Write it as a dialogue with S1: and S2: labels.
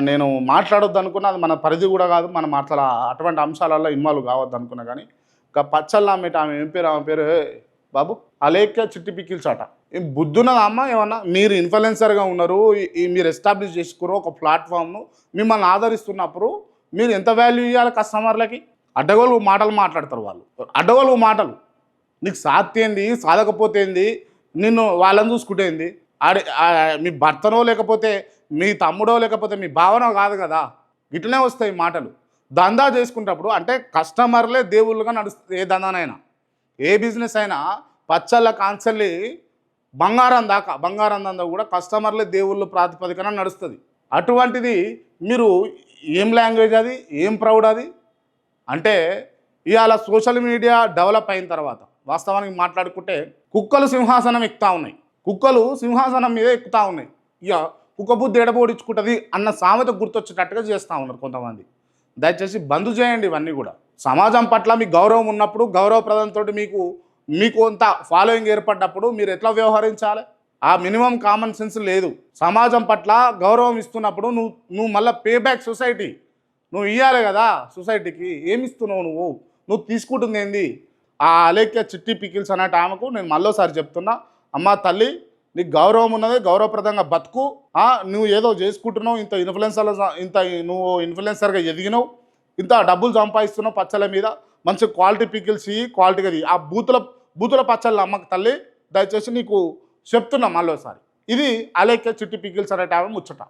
S1: నేను మాట్లాడొద్దు అనుకున్నా, అది మన పరిధి కూడా కాదు. మనం అట్లా అటువంటి అంశాలలో ఇన్వాల్వ్ కావద్దు అనుకున్నా. కానీ ఇంకా పచ్చళ్ళు అమ్మేట ఆమె ఏం పేరు, ఆమె పేరు బాబు అలేఖ్య చిట్టి పికిల్స్ అట. ఏం బుద్ధున్నదా అమ్మ ఏమన్నా? మీరు ఇన్ఫ్లుయెన్సర్గా ఉన్నారు, మీరు ఎస్టాబ్లిష్ చేసుకున్నారు ఒక ప్లాట్ఫామ్ను. మిమ్మల్ని ఆదరిస్తున్నప్పుడు మీరు ఎంత వాల్యూ ఇవ్వాలి కస్టమర్లకి? అడ్డగోలు మాటలు మాట్లాడతారు వాళ్ళు, అడ్డగోలు మాటలు. నీకు సాధ్యంది సాధకపోతే ఏంది, నిన్ను వాళ్ళని చూసుకుంటేంది. మీ భర్తనో లేకపోతే మీ తమ్ముడో లేకపోతే మీ భావనో కాదు కదా, ఇట్లనే వస్తాయి మాటలు. దందా చేసుకునేటప్పుడు అంటే కస్టమర్లే దేవుళ్ళుగా నడుస్తుంది. ఏ దందానైనా, ఏ బిజినెస్ అయినా పచ్చళ్ళ కాన్సల్లి బంగారం దందా కూడా కస్టమర్లే దేవుళ్ళు ప్రాతిపదికన నడుస్తుంది. అటువంటిది మీరు ఏం లాంగ్వేజ్ అది, ఏం ప్రౌడ్ అది? అంటే ఇవాళ సోషల్ మీడియా డెవలప్ అయిన తర్వాత వాస్తవానికి మాట్లాడుకుంటే కుక్కలు సింహాసనం ఎక్కుతా ఉన్నాయి, కుక్కలు సింహాసనం మీద ఎక్కుతా ఉన్నాయి. ఇక కుక్క బుద్ధి ఎడబోడించుకుంటుంది అన్న సామెత గుర్తొచ్చేటట్టుగా చేస్తూ ఉన్నారు కొంతమంది. దయచేసి బంద్ చేయండి ఇవన్నీ కూడా. సమాజం పట్ల మీకు గౌరవం ఉన్నప్పుడు, గౌరవప్రదంతో మీకు కొంత ఫాలోయింగ్ ఏర్పడ్డప్పుడు మీరు ఎట్లా వ్యవహరించాలి? ఆ మినిమం కామన్ సెన్స్ లేదు. సమాజం పట్ల గౌరవం ఇస్తున్నప్పుడు నువ్వు మళ్ళీ పే బ్యాక్ సొసైటీ నువ్వు ఇవ్వాలి కదా. సొసైటీకి ఏమి ఇస్తున్నావు? నువ్వు తీసుకుంటుంది ఏంది? ఆ అలేఖ్య చిట్టి పికిల్స్ అనే ఆమెకు నేను మళ్ళోసారి చెప్తున్నా, అమ్మ తల్లి, నీకు గౌరవం ఉన్నది, గౌరవప్రదంగా బతుకు. నువ్వు ఏదో చేసుకుంటున్నావు, నువ్వు ఇన్ఫ్లుయెన్సర్గా ఎదిగినావు, ఇంత డబ్బులు సంపాదిస్తున్నావు పచ్చళ్ళ మీద, మంచి క్వాలిటీ పికిల్స్ ఇవి, క్వాలిటీగా ఆ బూతుల పచ్చళ్ళ అమ్మకు తల్లి, దయచేసి నీకు చెప్తున్నా మళ్ళోసారి. ఇది అలేఖ్య చిట్టి పికిల్స్ అనే ఆమె ముచ్చట.